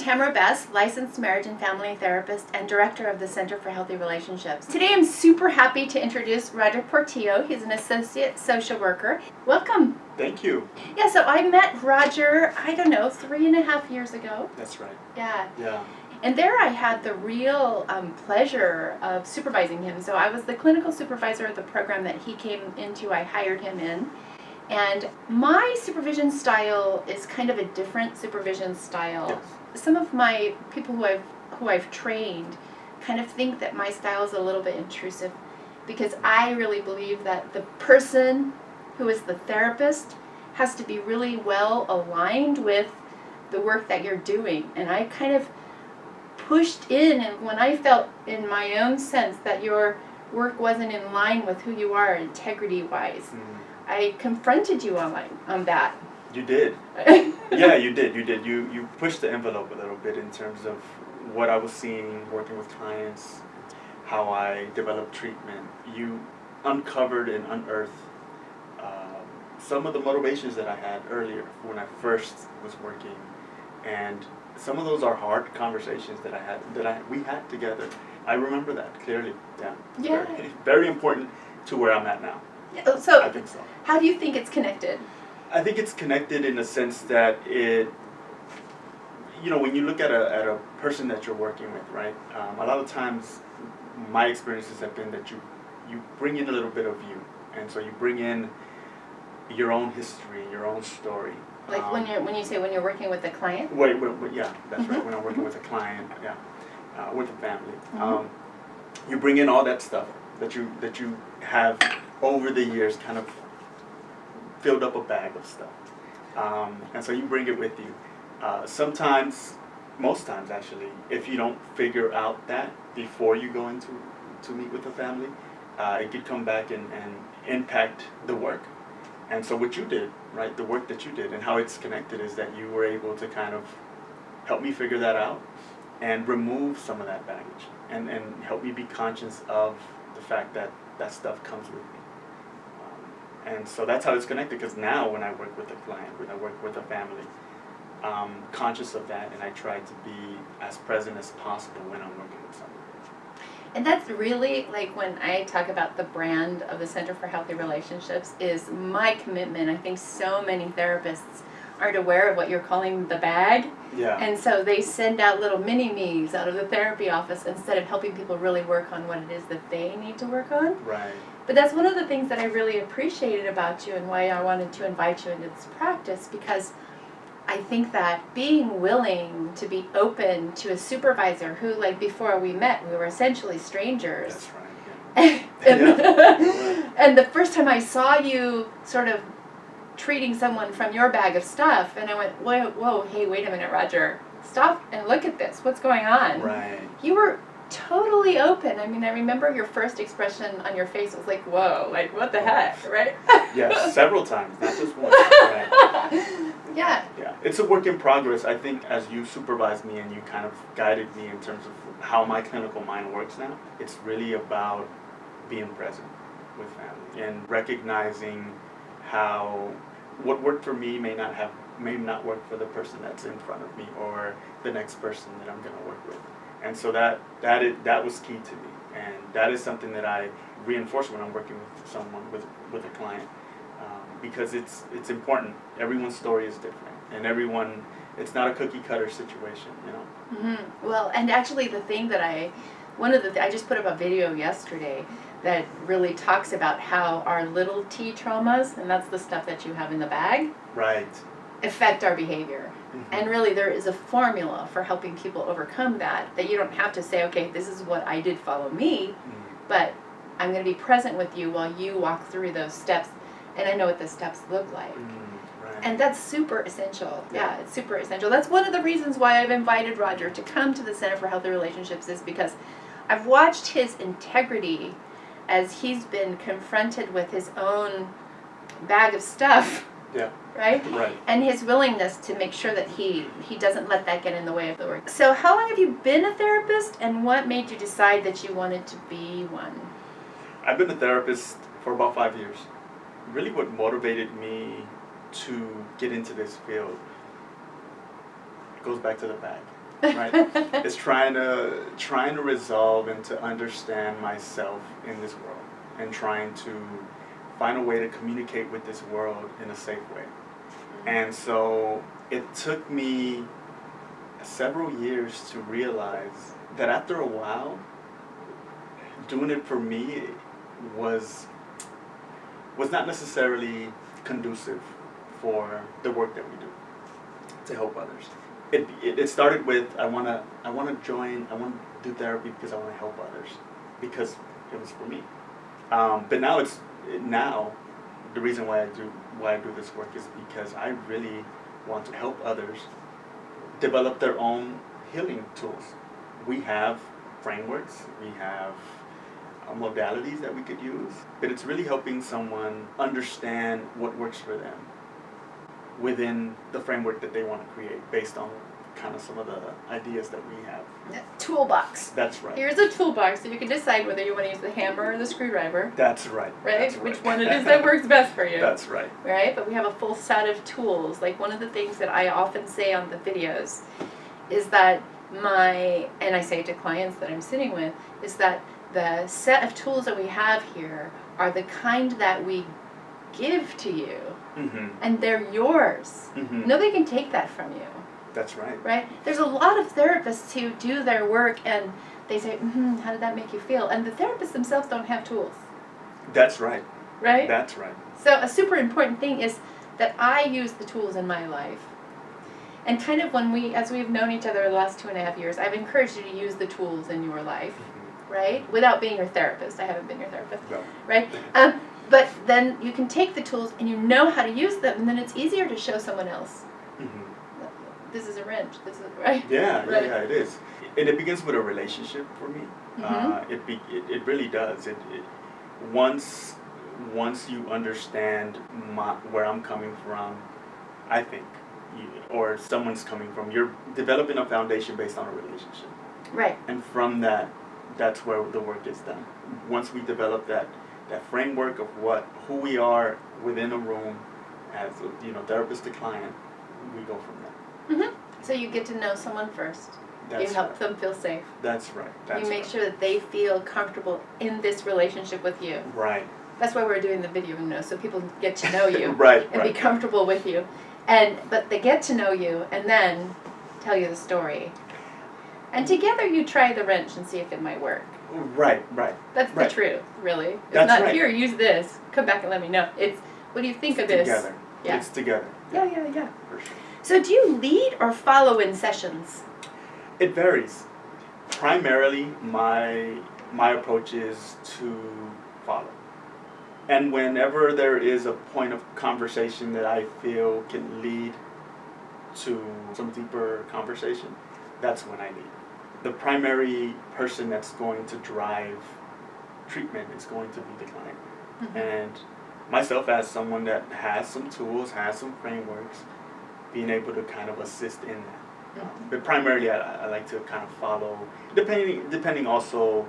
Tamara Best, licensed marriage and family therapist and director of the Center for Healthy Relationships. Today I'm super happy to introduce Roger Portillo. He's an associate social worker. Welcome. Thank you. Yeah, so I met Roger, 3.5 years ago. That's right. Yeah. Yeah. And there I had the real pleasure of supervising him. So I was the clinical supervisor of the program that he came into. I hired him in. And my supervision style is kind of a different supervision style. Yes. Some of my people who I've trained kind of think that my style is a little bit intrusive, because I really believe that the person who is the therapist has to be really well aligned with the work that you're doing. And I kind of pushed in, and when I felt in my own sense that your work wasn't in line with who you are integrity-wise, I confronted you on that. You did. Yeah, you did. You pushed the envelope a little bit in terms of what I was seeing, working with clients, how I developed treatment. You uncovered and unearthed some of the motivations that I had earlier when I first was working, and some of those are hard conversations that we had together. I remember that clearly. Yeah. Very, very important to where I'm at now. So, I think so. How do you think it's connected? I think it's connected in the sense that when you look at a person that you're working with, right? A lot of times, my experiences have been that you bring in a little bit of you, and so you bring in your own history, your own story. Like when you're working with a client? Yeah, that's right. When I'm working with a client, with a family, you bring in all that stuff that you have over the years, kind of filled up a bag of stuff, and so you bring it with you. Sometimes, most times actually, if you don't figure out that before you go into meet with the family, it could come back and impact the work. And so what you did, right, the work that you did and how it's connected is that you were able to kind of help me figure that out and remove some of that baggage and help me be conscious of the fact that that stuff comes with me. And so that's how it's connected, because now when I work with a client, when I work with a family, I'm conscious of that, and I try to be as present as possible when I'm working with someone. And that's really, like, when I talk about the brand of the Center for Healthy Relationships, is my commitment. I think so many therapists aren't aware of what you're calling the bag. Yeah. And so they send out little mini-me's out of the therapy office instead of helping people really work on what it is that they need to work on. Right. But that's one of the things that I really appreciated about you and why I wanted to invite you into this practice, because I think that being willing to be open to a supervisor who, like, before we met, we were essentially strangers. That's right. Yeah. And the first time I saw you sort of treating someone from your bag of stuff, and I went, whoa, hey, wait a minute, Roger. Stop and look at this. What's going on? Right. You were totally open. I mean, I remember your first expression on your face was like, whoa, like, what the heck, right? Yes, several times, not just once. Right. Yeah. Yeah, it's a work in progress. I think as you supervised me and you kind of guided me in terms of how my clinical mind works now, it's really about being present with family and recognizing how what worked for me may not work for the person that's in front of me or the next person that I'm going to work with. And so that was key to me, and that is something that I reinforce when I'm working with someone, with a client. Because it's important. Everyone's story is different, and it's not a cookie cutter situation, you know. Mm-hmm. Well, and actually the thing that I just put up a video yesterday that really talks about how our little T traumas, and that's the stuff that you have in the bag, right, affect our behavior. Mm-hmm. And really there is a formula for helping people overcome that you don't have to say, okay, this is what I did, follow me, but I'm going to be present with you while you walk through those steps. And I know what the steps look like. Right. And that's super essential. Yeah, it's super essential. That's one of the reasons why I've invited Roger to come to the Center for Healthy Relationships, is because I've watched his integrity as he's been confronted with his own bag of stuff. Yeah. Right? Right. And his willingness to make sure that he doesn't let that get in the way of the work. So how long have you been a therapist, and what made you decide that you wanted to be one? I've been a therapist for about 5 years. Really what motivated me to get into this field goes back to the bag. right? It's trying to resolve and to understand myself in this world, and trying to find a way to communicate with this world in a safe way. And so it took me several years to realize that after a while, doing it for me was not necessarily conducive for the work that we do to help others. It started with I want to do therapy because I want to help others, because it was for me. But now the reason why I do this work is because I really want to help others develop their own healing tools. We have frameworks, we have modalities that we could use, but it's really helping someone understand what works for them within the framework that they want to create based on kind of some of the ideas that we have. Toolbox. That's right. Here's a toolbox so you can decide whether you want to use the hammer or the screwdriver. That's right. Right? That's right. Which one it is that works best for you. That's right. Right? But we have a full set of tools. Like one of the things that I often say on the videos is that and I say to clients that I'm sitting with, is that the set of tools that we have here are the kind that we give to you, and they're yours. Nobody can take that from you. That's right. Right? There's a lot of therapists who do their work and they say, how did that make you feel? And the therapists themselves don't have tools. That's right. Right? That's right. So a super important thing is that I use the tools in my life. And kind of as we've known each other the last 2.5 years, I've encouraged you to use the tools in your life, right? Without being your therapist. I haven't been your therapist, No. right? But then you can take the tools and you know how to use them, and then it's easier to show someone else. This is a wrench. This is right. Yeah, right. yeah, it is. And it begins with a relationship for me. It really does. Once you understand where I'm coming from, I think, or someone's coming from, you're developing a foundation based on a relationship. Right. And from that's where the work is done. Once we develop that framework of who we are within a room as therapist to client, we go from there. So you get to know someone first. That's you help right. them feel safe. That's right. That's you make right. sure that they feel comfortable in this relationship with you. Right. That's why we're doing the video, so people get to know you Right. and be comfortable with you. But they get to know you and then tell you the story. And together you try the wrench and see if it might work. Right. That's the truth, really. It's That's not, right. here, use this. Come back and let me know. It's, what do you think of this? Together. Yeah. It's together. Yeah. For sure. So do you lead or follow in sessions? It varies. Primarily, my approach is to follow. And whenever there is a point of conversation that I feel can lead to some deeper conversation, that's when I lead. The primary person that's going to drive treatment is going to be the client. And myself, as someone that has some tools, has some frameworks, being able to kind of assist in that. But primarily, I like to kind of follow, depending also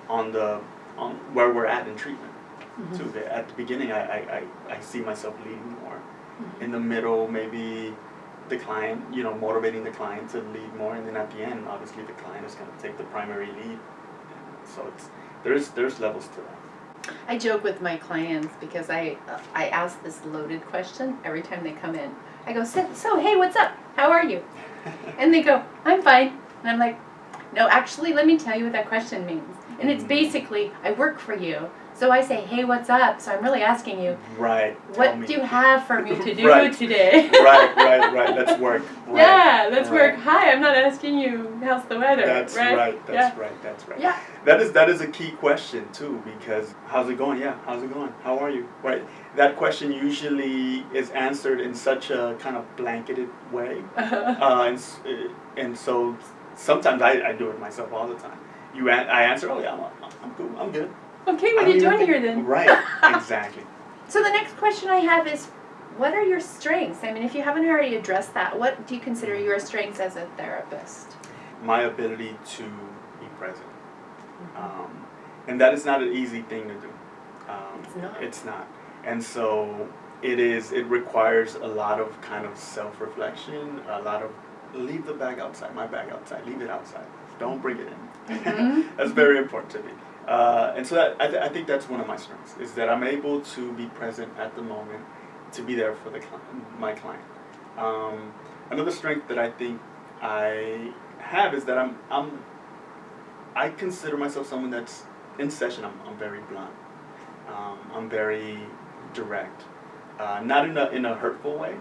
on where we're at in treatment. Too. At the beginning, I see myself leading more. In the middle, maybe the client, motivating the client to lead more, and then at the end, obviously, the client is going to take the primary lead. So there's levels to that. I joke with my clients because I ask this loaded question every time they come in. I go, so hey, what's up? How are you? And they go, I'm fine. And I'm like, no, actually, let me tell you what that question means. And it's basically, I work for you. So I say, hey, what's up? So I'm really asking you, right? What do you have for me to do Right. today? right. Let's work. Right. Yeah, let's work. Hi, I'm not asking you how's the weather. That's right. That's right. Yeah. That is a key question too, because how's it going? Yeah, how's it going? How are you? Right. That question usually is answered in such a kind of blanketed way, and so sometimes I do it myself all the time. I answer, oh yeah, I'm cool, I'm good. Okay, what are you doing here then? Right, exactly. So the next question I have is, what are your strengths? I mean, if you haven't already addressed that, what do you consider your strengths as a therapist? My ability to be present. And that is not an easy thing to do. It's not. And so it requires a lot of kind of self-reflection, a lot of leave the bag outside, my bag outside, leave it outside. Don't bring it in. Mm-hmm. That's very important to me. And so that, I think that's one of my strengths, is that I'm able to be present at the moment, to be there for my client. Another strength that I think I have is that I consider myself someone that's, in session, I'm very blunt. I'm very direct. Not in a hurtful way,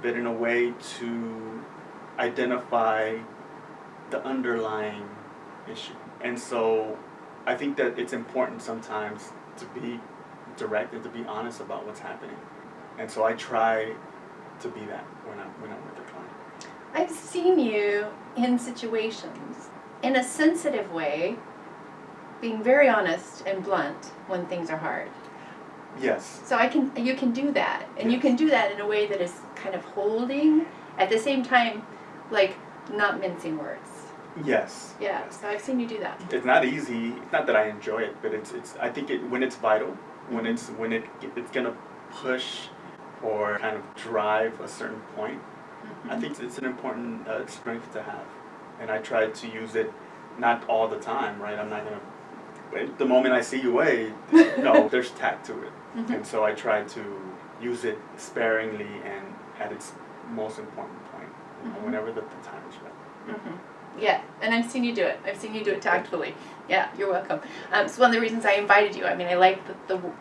but in a way to identify the underlying issue. And so I think that it's important sometimes to be direct and to be honest about what's happening. And so I try to be that when I'm with a client. I've seen you in situations in a sensitive way, being very honest and blunt when things are hard. Yes. So you can do that, and Yes. you can do that in a way that is kind of holding, at the same time, like not mincing words. Yes. Yeah. Yes. So I've seen you do that. It's not easy. It's not that I enjoy it, but it's I think when it's vital, when it's gonna push or kind of drive a certain point. I think it's an important strength to have, and I try to use it, not all the time, right? I'm not gonna. The moment I see you away, no, there's tact to it, and so I try to use it sparingly and at its most important point, whenever the time is right. Yeah, and I've seen you do it. I've seen you do it tactfully. Yeah, you're welcome. It's one of the reasons I invited you. I mean, I like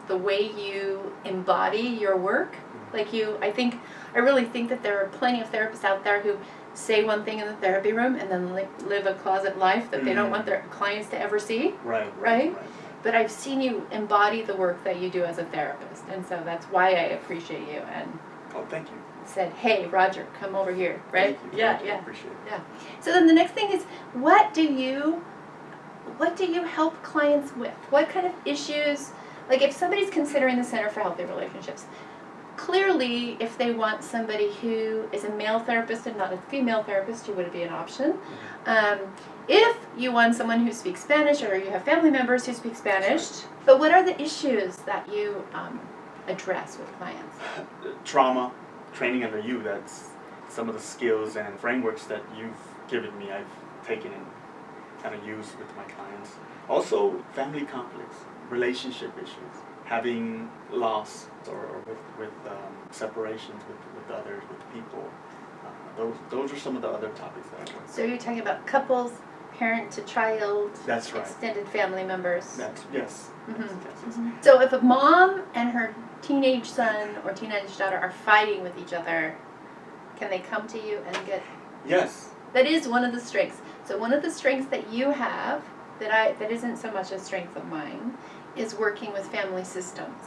the way you embody your work. Like I really think that there are plenty of therapists out there who say one thing in the therapy room and then live a closet life that they don't want their clients to ever see. Right? But I've seen you embody the work that you do as a therapist, and so that's why I appreciate you and thank you. said, hey, Roger, come over here, right? Thank you. Yeah, Thank you. yeah. I appreciate it. Yeah. So then the next thing is, what do you help clients with? What kind of issues, like if somebody's considering the Center for Healthy Relationships, clearly if they want somebody who is a male therapist and not a female therapist, you would be an option. If you want someone who speaks Spanish, or you have family members who speak Spanish, but what are the issues that you address with clients? Trauma, training under you, that's some of the skills and frameworks that you've given me, I've taken and kind of used with my clients. Also, family conflicts, relationship issues, having loss or with separations with others, with people. Those are some of the other topics that I work with. So you're talking about couples, parent to child, That's right. extended family members. Yes. So if a mom and her teenage son or teenage daughter are fighting with each other, can they come to you and get... Yes. That is one of the strengths. So one of the strengths that you have, that isn't so much a strength of mine, is working with family systems.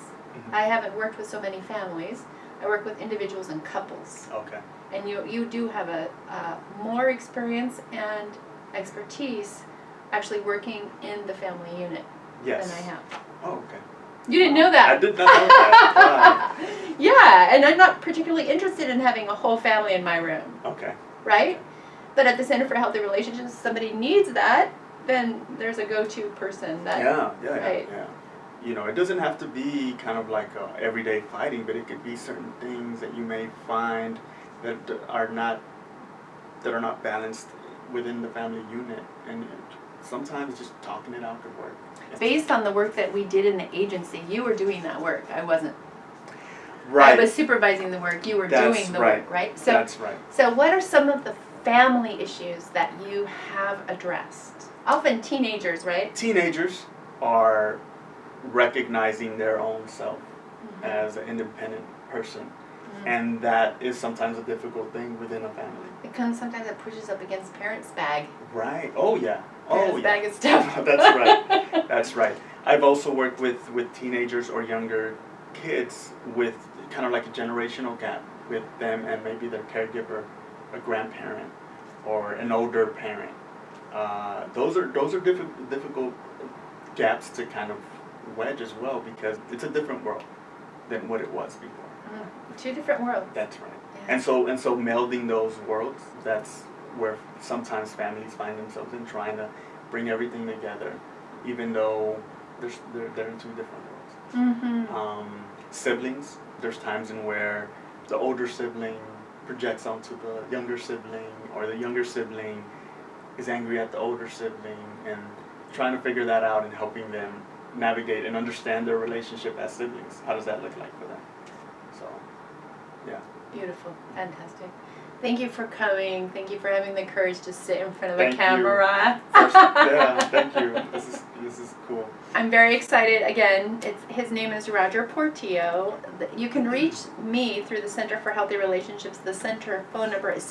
I haven't worked with so many families. I work with individuals and couples. Okay. And you do have a more experience and expertise actually working in the family unit than I have. Oh, okay. You didn't know that? I did not know that. Wow. Yeah, and I'm not particularly interested in having a whole family in my room. Okay. Right? But at the Center for Healthy Relationships, if somebody needs that, then there's a go-to person that... Yeah. You know, it doesn't have to be kind of like everyday fighting, but it could be certain things that you may find that are not balanced within the family unit, and sometimes just talking it out could work. Based on the work that we did in the agency, you were doing that work. I wasn't. Right. I was supervising the work. You were doing the work, right? So, that's right. So what are some of the family issues that you have addressed? Often teenagers, right? Teenagers are recognizing their own self as an independent person, and that is sometimes a difficult thing within a family. Sometimes it pushes up against parents' bag. Right. Oh yeah. Parents' bag of stuff. That's right. That's right. I've also worked with teenagers or younger kids with kind of like a generational gap with them and maybe their caregiver, a grandparent, or an older parent. Those are difficult gaps to kind of wedge as well, because it's a different world than what it was before. Two different worlds. That's right. Yeah. And so melding those worlds, that's where sometimes families find themselves in, trying to bring everything together, even though they're in two different worlds. Siblings, there's times in where the older sibling projects onto the younger sibling, or the younger sibling is angry at the older sibling, and trying to figure that out and helping them navigate and understand their relationship as siblings. How does that look like for them? So, yeah. Beautiful. Fantastic. Thank you for coming. Thank you for having the courage to sit in front of Thank a you. camera. Yeah, thank you. This is cool. I'm very excited. Again, his name is Roger Portillo. You can reach me through the Center for Healthy Relationships. The center phone number is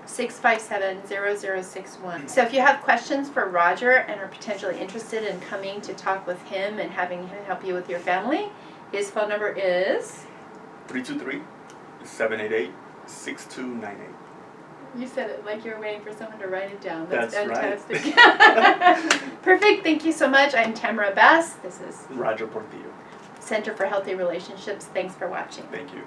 626-657-0061. So if you have questions for Roger and are potentially interested in coming to talk with him and having him help you with your family, his phone number is 323-788-6298. You said it like you were waiting for someone to write it down. That's fantastic. Right. Perfect. Thank you so much. I'm Tamara Bass. This is Roger Portillo. Center for Healthy Relationships. Thanks for watching. Thank you.